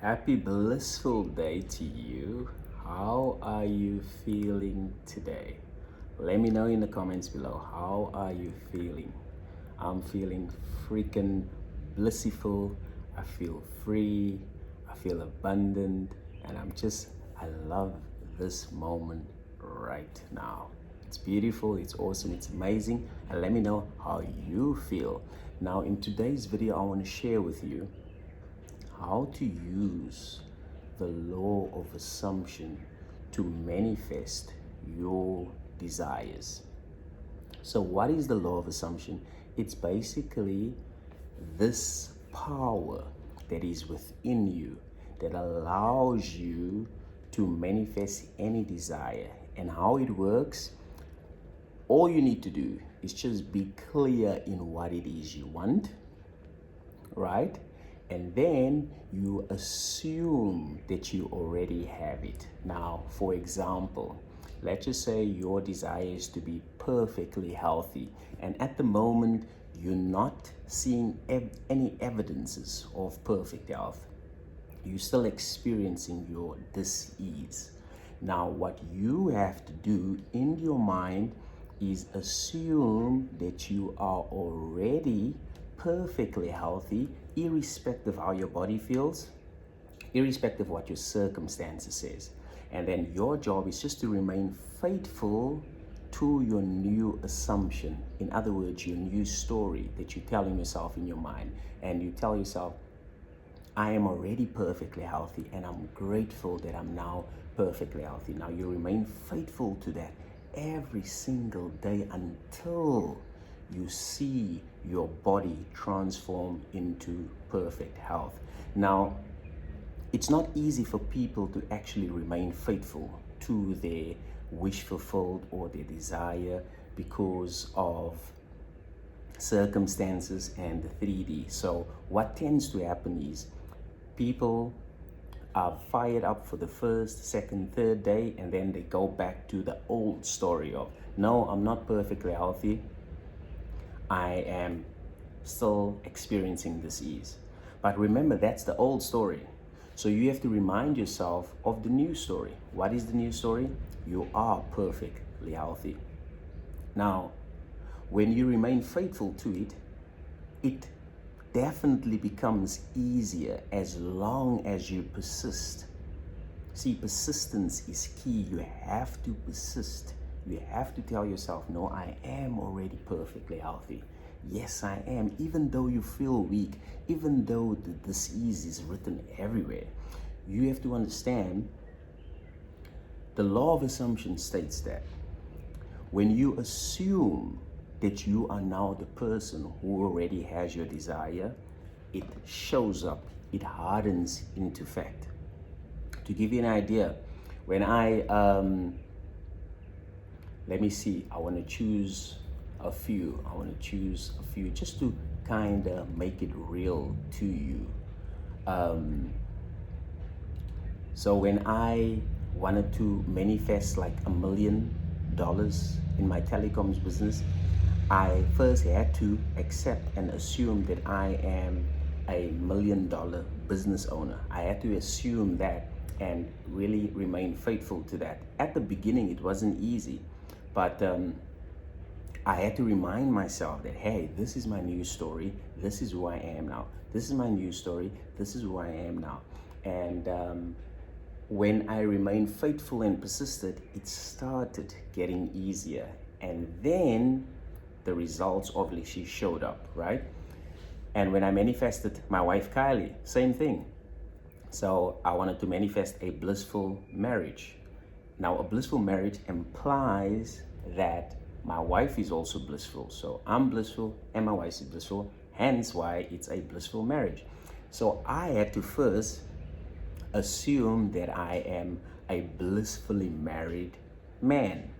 Happy blissful day to you. How are you feeling today? Let me know in the comments below. How are you feeling? I'm feeling freaking blissful. I feel free. I feel abundant. And I love this moment right now. It's beautiful, it's awesome, it's amazing. And let me know how you feel. Now, in today's video, I want to share with you how to use the law of assumption to manifest your desires. So, what is the law of assumption? It's basically this power that is within you that allows you to manifest any desire. And how it works, all you need to do is just be clear in what it is you want, right? And then you assume that you already have it. Now, for example, let's just say your desire is to be perfectly healthy, and at the moment you're not seeing any evidences of perfect health. You're still experiencing your dis-ease. Now, what you have to do in your mind is assume that you are already perfectly healthy, irrespective of how your body feels, irrespective of what your circumstances says. And then your job is just to remain faithful to your new assumption. In other words, your new story that you're telling yourself in your mind. And you tell yourself, I am already perfectly healthy, and I'm grateful that I'm now perfectly healthy. Now you remain faithful to that every single day until you see your body transform into perfect health. Now, it's not easy for people to actually remain faithful to their wish fulfilled or their desire because of circumstances and the 3D. So what tends to happen is people are fired up for the first, second, third day, and then they go back to the old story of, no, I'm not perfectly healthy. I am still experiencing disease. But remember, that's the old story. So you have to remind yourself of the new story. What is the new story? You are perfectly healthy. Now, when you remain faithful to it, it definitely becomes easier as long as you persist. See, persistence is key. You have to persist. You have to tell yourself, no, I am already perfectly healthy. Yes, I am. Even though you feel weak, even though the disease is written everywhere, you have to understand the law of assumption states that when you assume that you are now the person who already has your desire, it shows up, it hardens into fact. To give you an idea, when let me see, I want to choose a few just to kind of make it real to you. So when I wanted to manifest like $1 million in my telecoms business, I first had to accept and assume that I am a $1 million business owner. I had to assume that and really remain faithful to that. At the beginning, it wasn't easy, but I had to remind myself that, hey, this is my new story. This is who I am now. This is my new story. This is who I am now. And when I remained faithful and persisted, it started getting easier. And then the results obviously showed up, right? And when I manifested my wife, Kylie, same thing. So I wanted to manifest a blissful marriage. Now, a blissful marriage implies that my wife is also blissful. So I'm blissful and my wife is blissful, hence why it's a blissful marriage. So I had to first assume that I am a blissfully married man.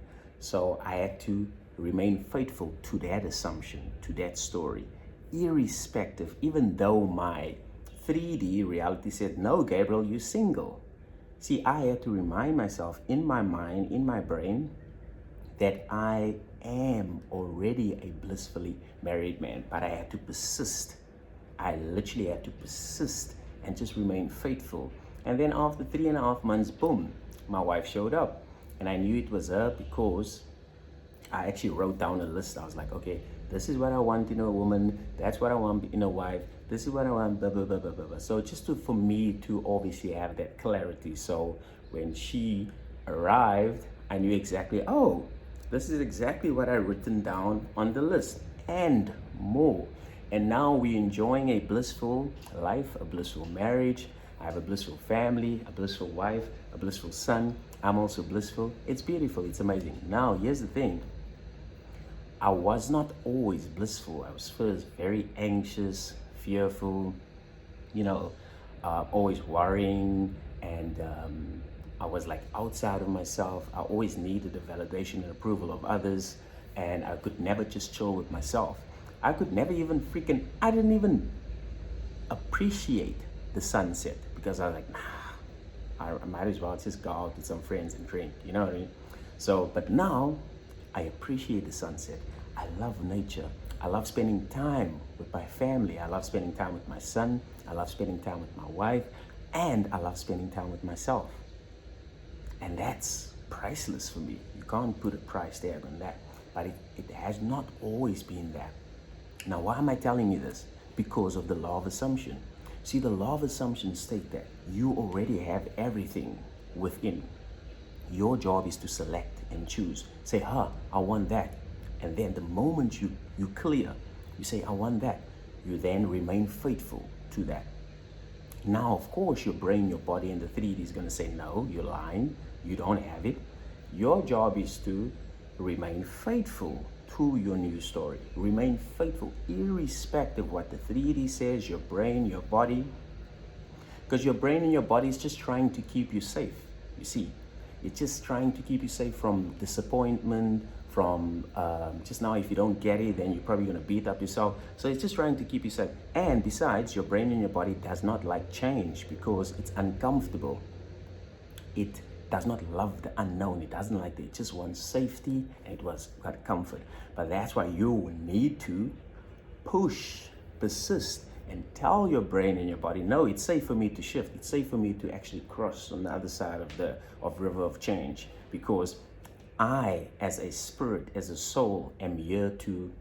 So I had to remain faithful to that assumption, to that story, irrespective, even though my 3D reality said, no, Gabriel, you're single. See, I had to remind myself in my mind, in my brain, that I am already a blissfully married man, but I had to persist. I literally had to persist and just remain faithful. And then after 3.5 months, boom, my wife showed up. And I knew it was her because I actually wrote down a list. I was like, okay, this is what I want in a woman. That's what I want in a wife. This is what I want, blah, blah, blah, blah, blah. So just for me to obviously have that clarity. So when she arrived, I knew exactly, oh, this is exactly what I written down on the list and more. And now we're enjoying a blissful life, a blissful marriage. I have a blissful family, a blissful wife, a blissful son. I'm also blissful. It's beautiful. It's amazing. Now, here's the thing. I was not always blissful. I was first very anxious, fearful, always worrying, and I was like outside of myself. I always needed the validation and approval of others, and I could never just chill with myself. I could never even I didn't even appreciate the sunset because I was like, nah, I might as well just go out with some friends and drink, you know what I mean? So, but now I appreciate the sunset. I love nature. I love spending time with my family. I love spending time with my son. I love spending time with my wife. And I love spending time with myself. And that's priceless for me. You can't put a price tag on that. But it has not always been that. Now, why am I telling you this? Because of the law of assumption. See, the law of assumption states that you already have everything within. Your job is to select and choose. Say, I want that. And then the moment you clear, you say, I want that. You then remain faithful to that. Now, of course, your brain, your body, and the 3D is going to say, no, you're lying. You don't have it. Your job is to remain faithful to your new story. Remain faithful, irrespective of what the 3D says, your brain, your body. Because your brain and your body is just trying to keep you safe. You see, it's just trying to keep you safe from disappointment, from just now, if you don't get it, then you're probably going to beat up yourself. So it's just trying to keep you safe. And besides, your brain and your body does not like change because it's uncomfortable. It does not love the unknown. It doesn't like it. It just wants safety and it wants comfort. But that's why you need to push, persist, and tell your brain and your body, no, it's safe for me to shift. It's safe for me to actually cross on the other side of river of change, because I, as a spirit, as a soul, am here to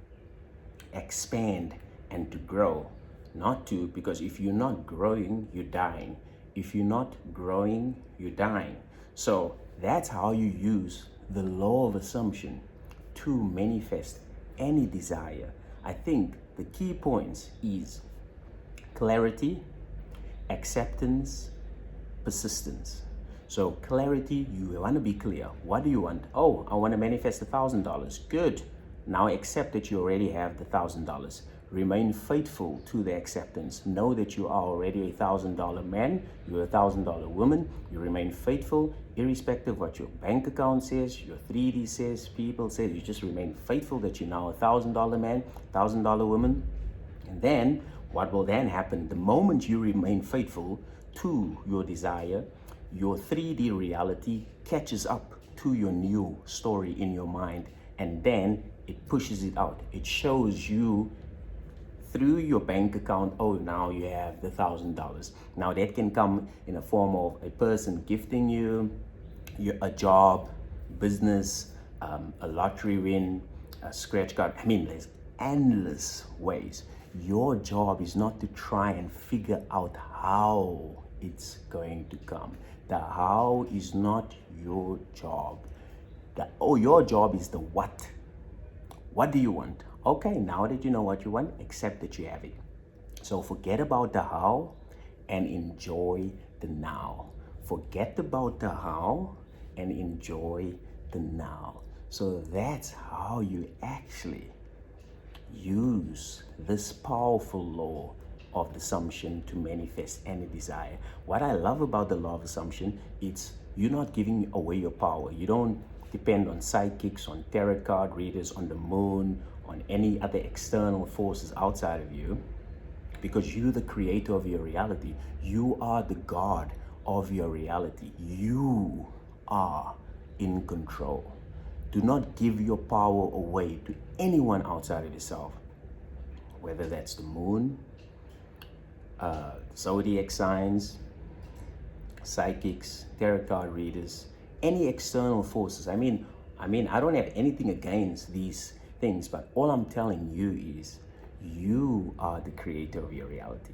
expand and to grow. Not to, because if you're not growing, you're dying. If you're not growing, you're dying. So that's how you use the law of assumption to manifest any desire. I think the key points is clarity, acceptance, persistence. So clarity, you want to be clear. What do you want? Oh, I want to manifest $1,000. Good. Now accept that you already have the $1,000. Remain faithful to the acceptance. Know that you are already a $1,000 man. You're a $1,000 woman. You remain faithful, irrespective of what your bank account says, your 3D says, people say. You just remain faithful that you're now a $1,000 man, $1,000 woman. And then what will then happen? The moment you remain faithful to your desire, your 3D reality catches up to your new story in your mind, and then it pushes it out. It shows you through your bank account, oh, now you have the $1,000. Now that can come in a form of a person gifting you, a job, business, a lottery win, a scratch card. I mean, there's endless ways. Your job is not to try and figure out how it's going to come. The how is not your job. Your job is the what. What do you want? Okay, now that you know what you want, accept that you have it. So forget about the how and enjoy the now. Forget about the how and enjoy the now. So that's how you actually use this powerful law of assumption to manifest any desire. What I love about the law of assumption, it's you're not giving away your power. You don't depend on psychics, on tarot card readers, on the moon, on any other external forces outside of you, because you're the creator of your reality. You are the God of your reality. You are in control. Do not give your power away to anyone outside of yourself, whether that's the moon, zodiac signs, psychics, tarot card readers, any external forces. I mean, I don't have anything against these things, but all I'm telling you is you are the creator of your reality.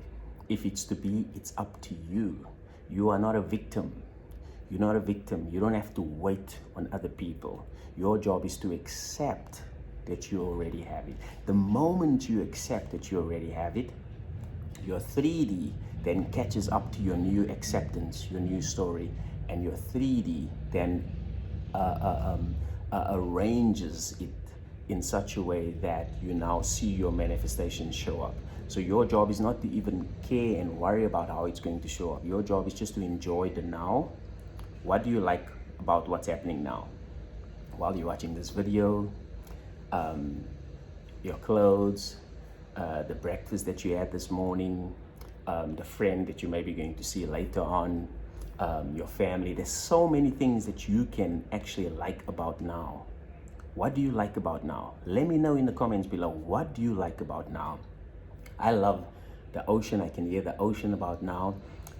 If it's to be, it's up to you. You are not a victim. You're not a victim. You don't have to wait on other people. Your job is to accept that you already have it. The moment you accept that you already have it, your 3D then catches up to your new acceptance, your new story, and your 3D then arranges it in such a way that you now see your manifestation show up. So your job is not to even care and worry about how it's going to show up. Your job is just to enjoy the now. What do you like about what's happening now? While you're watching this video, your clothes, the breakfast that you had this morning, the friend that you may be going to see later on, your family. There's so many things that you can actually like about now. What do you like about now? Let me know in the comments below. What do you like about now? I love the ocean. I can hear the ocean about now.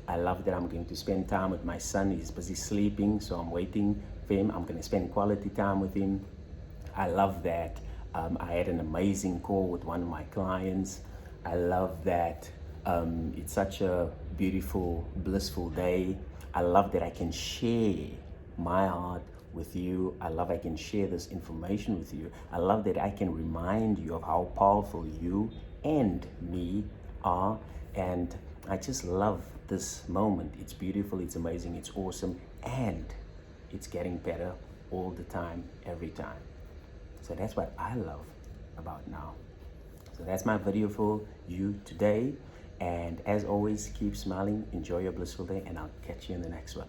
I love that I'm going to spend time with my son. He's busy sleeping, so I'm waiting for him. I'm going to spend quality time with him. I love that I had an amazing call with one of my clients. I love that it's such a beautiful, blissful day. I love that I can share my heart with you. I love I can share this information with you. I love that I can remind you of how powerful you and me are. And I just love this moment. It's beautiful, it's amazing, it's awesome, and it's getting better all the time, every time. So that's what I love about now. So that's my video for you today. And as always, keep smiling, enjoy your blissful day, and I'll catch you in the next one.